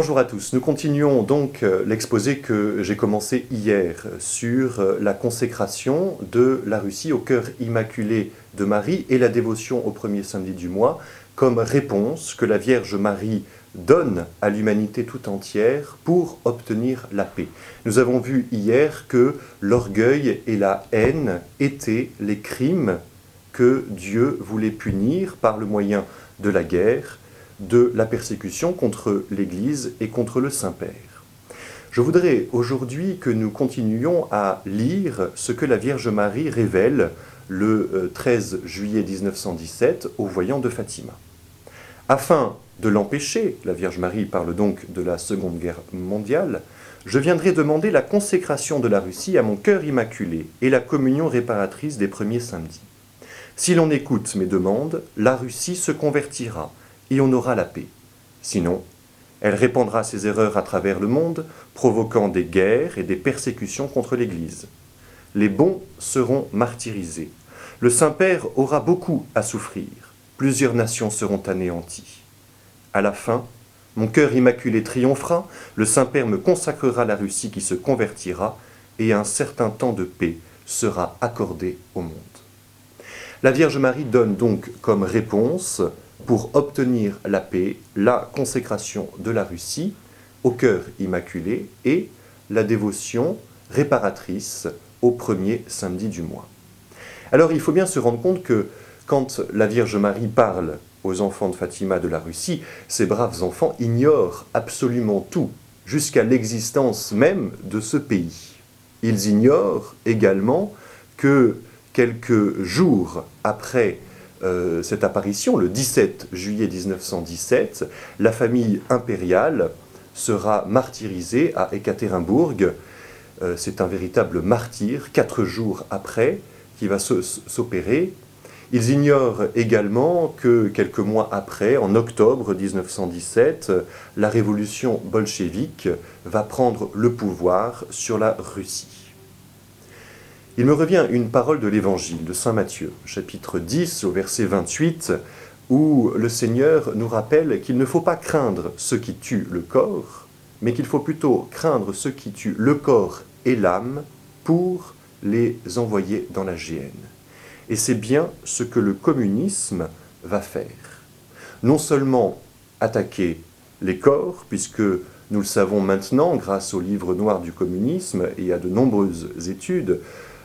Bonjour à tous, nous continuons donc l'exposé que j'ai commencé hier sur la consécration de la Russie au cœur immaculé de Marie et la dévotion au premier samedi du mois comme réponse que la Vierge Marie donne à l'humanité tout entière pour obtenir la paix. Nous avons vu hier que l'orgueil et la haine étaient les crimes que Dieu voulait punir par le moyen de la guerre, de la persécution contre l'Église et contre le Saint-Père. Je voudrais aujourd'hui que nous continuions à lire ce que la Vierge Marie révèle le 13 juillet 1917 au voyant de Fatima. Afin de l'empêcher, la Vierge Marie parle donc de la Seconde Guerre mondiale, je viendrai demander la consécration de la Russie à mon cœur immaculé et la communion réparatrice des premiers samedis. Si l'on écoute mes demandes, la Russie se convertira et on aura la paix. Sinon, elle répandra ses erreurs à travers le monde, provoquant des guerres et des persécutions contre l'Église. Les bons seront martyrisés. Le Saint-Père aura beaucoup à souffrir. Plusieurs nations seront anéanties. À la fin, mon cœur immaculé triomphera, le Saint-Père me consacrera la Russie qui se convertira, et un certain temps de paix sera accordé au monde. La Vierge Marie donne donc comme réponse, pour obtenir la paix, la consécration de la Russie au cœur immaculé et la dévotion réparatrice au premier samedi du mois. Alors il faut bien se rendre compte que quand la Vierge Marie parle aux enfants de Fatima de la Russie, ces braves enfants ignorent absolument tout, jusqu'à l'existence même de ce pays. Ils ignorent également que quelques jours après cette apparition, le 17 juillet 1917, la famille impériale sera martyrisée à Ekaterinbourg. C'est un véritable martyr, 4 jours après, qui va s'opérer. Ils ignorent également que quelques mois après, en octobre 1917, la révolution bolchevique va prendre le pouvoir sur la Russie. Il me revient une parole de l'Évangile de Saint Matthieu, chapitre 10, au verset 28, où le Seigneur nous rappelle qu'il ne faut pas craindre ce qui tue le corps, mais qu'il faut plutôt craindre ce qui tue le corps et l'âme pour les envoyer dans la géhenne. Et c'est bien ce que le communisme va faire. Non seulement attaquer les corps, puisque nous le savons maintenant, grâce au livre noir du communisme et à de nombreuses études,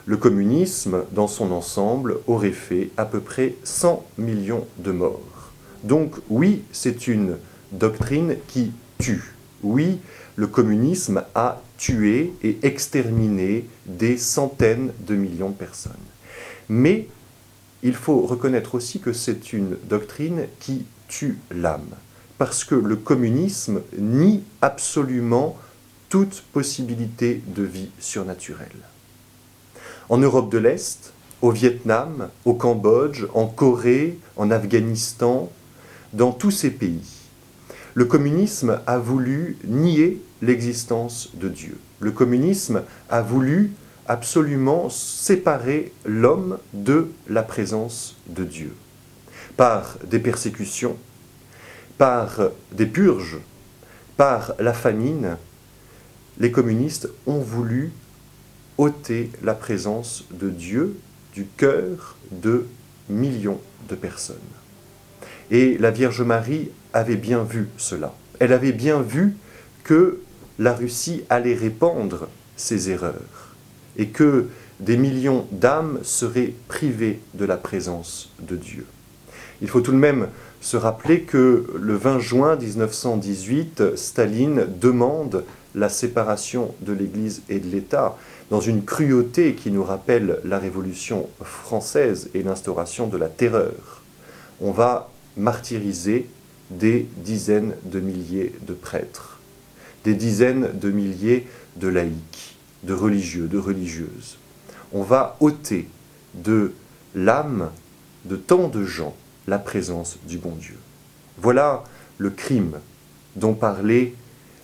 le communisme, dans son ensemble, aurait fait à peu près 100 millions de morts. Donc oui, c'est une doctrine qui tue. Oui, le communisme a tué et exterminé des centaines de millions de personnes. Mais il faut reconnaître aussi que c'est une doctrine qui tue l'âme, parce que le communisme nie absolument toute possibilité de vie surnaturelle. En Europe de l'Est, au Vietnam, au Cambodge, en Corée, en Afghanistan, dans tous ces pays, le communisme a voulu nier l'existence de Dieu. Le communisme a voulu absolument séparer l'homme de la présence de Dieu. Par des persécutions, par des purges, par la famine, les communistes ont voulu ôter la présence de Dieu du cœur de millions de personnes. Et la Vierge Marie avait bien vu cela. Elle avait bien vu que la Russie allait répandre ses erreurs et que des millions d'âmes seraient privées de la présence de Dieu. Il faut tout de même se rappeler que le 20 juin 1918, Staline demande la séparation de l'Église et de l'État, dans une cruauté qui nous rappelle la Révolution française et l'instauration de la terreur. On va martyriser des dizaines de milliers de prêtres, des dizaines de milliers de laïcs, de religieux, de religieuses. On va ôter de l'âme de tant de gens la présence du bon Dieu. Voilà le crime dont parlait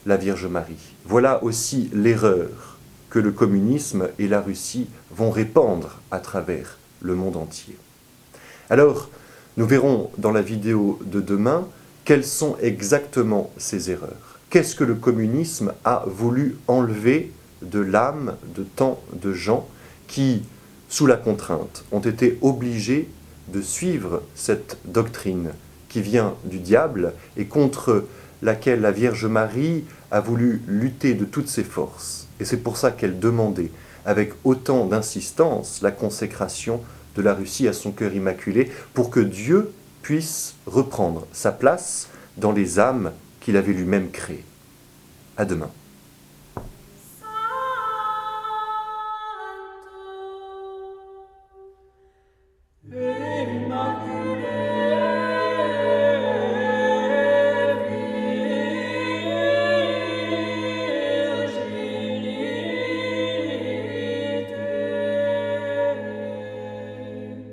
la Vierge Marie. Voilà aussi l'erreur que le communisme et la Russie vont répandre à travers le monde entier. Alors, nous verrons dans la vidéo de demain quelles sont exactement ces erreurs. qu'est-ce que le communisme a voulu enlever de l'âme de tant de gens qui, sous la contrainte, ont été obligés de suivre cette doctrine qui vient du diable et contre laquelle la Vierge Marie a voulu lutter de toutes ses forces. Et c'est pour ça qu'elle demandait avec autant d'insistance la consécration de la Russie à son cœur immaculé pour que Dieu puisse reprendre sa place dans les âmes qu'il avait lui-même créées. À demain. Immaculée.